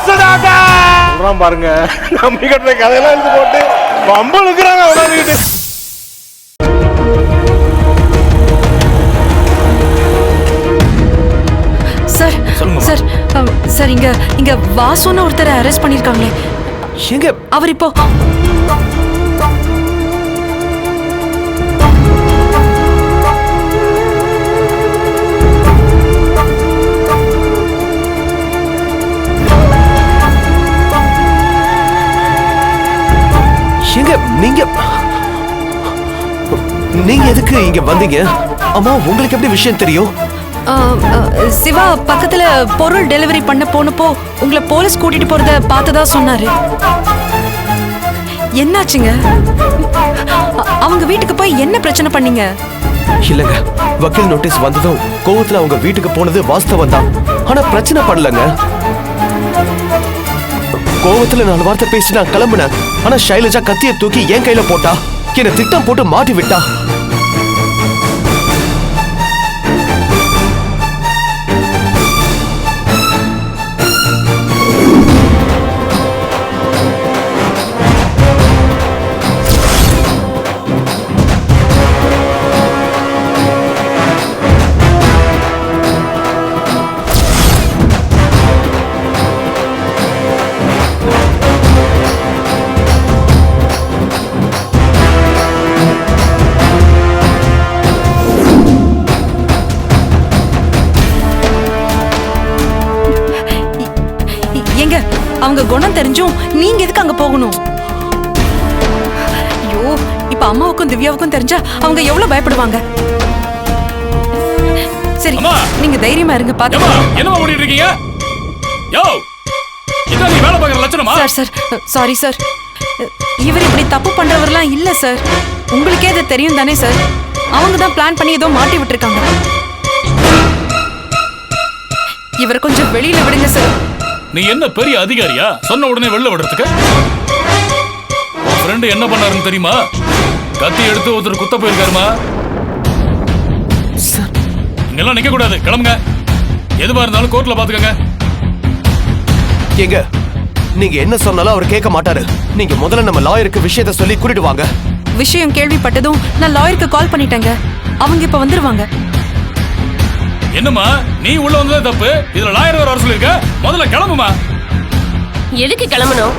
சொல்றான் பாருங்க. நம்பி கட்டுற கதையெல்லாம் எடுத்து போட்டு பம்பு இருக்கிறாங்க உடனே. சார் சார் சார் இங்க வாசுன்னு ஒருத்தரை அரெஸ்ட் பண்ணிருக்காங்களே. எங்க அவர் இப்போ எங்க நீங்க எதுக்கு இங்க வந்தீங்க? அம்மா உங்களுக்கு எப்படி விஷயம் தெரியும்? சிவா பக்கத்துல பொருள் டெலிவரி பண்ண போனப்போ உங்களை போலீஸ் கூட்டிட்டு போறத பார்த்ததா சொன்னாரு. என்னாச்சுங்க? அவங்க வீட்டுக்கு போய் என்ன பிரச்சனை பண்ணீங்க? இல்லங்க, வக்கீல் நோட்டீஸ் வந்ததும் கோவத்துல அவங்க வீட்டுக்கு போனது வாஸ்தவம் தான். ஆனா பிரச்சனை பண்ணலங்க. கோவத்துல 4 வார்த்தை பேசி நான் கிளம்புனேன். ஆனா ஷைலஜா கத்தியை தூக்கி என் கையில போட்டா. என்ன திட்டம் போட்டு மாட்டி விட்டா. அவங்க குணம் தெரிஞ்சும் நீங்க எதுக்கு அங்க போகணும்? ஐயோ, இப்ப அம்மாவுக்கும் திவ்யாவுக்கும் தெரிஞ்சா அவங்க எவ்வளவு பயப்படுவாங்க. சரி, நீங்க தைரியமா இருங்க. பாத்து என்னமா ஓடிட்டு இருக்கீங்க? யோ, இத நீ வேலை பார்க்கற லட்சணமா? Sir sorry sir. இவர் இப்படி தப்பு பண்றவர்லாம் இல்ல சார். உங்களுக்கே அது தெரியும் தானே சார். அவங்க தான் பிளான் பண்ணி ஏதோ மாட்டி விட்டுருக்காங்க. இவர் கொஞ்சம் வெளியில விடுங்க சார். நீ என்ன பெரிய அதிகாரியா? சொன்ன உடனே வெளில விடுறதுக்கு? உன் ஃப்ரெண்ட் என்ன பண்ணாருன்னு தெரியுமா? கத்தி எடுத்து ஒருத்தர் குத்த போயிருக்காருமா. இங்கெல்லாம் நிக்க கூடாது, கிளம்புங்க. எதுவா இருந்தாலும் கோர்ட்ல பாத்துக்கங்க. ஏங்க, நீங்க என்ன சொன்னாலும் அவர் கேட்க மாட்டாரு. நீங்க முதல்ல நம்ம லாயருக்கு விஷயத்தை சொல்லி கூட்டிட்டு வாங்க. விஷயம் கேள்விப்பட்டதும் நான் லாயருக்கு கால் பண்ணிட்டேங்க. அவங்க இப்ப வந்துருவாங்க. என்னம்மா, நீ உள்ள வந்ததே தப்பு. இதுல லாயர் வர சொல்லிருக்க. முதல்ல கிளம்புமா. எதுக்கு கிளம்பணும்?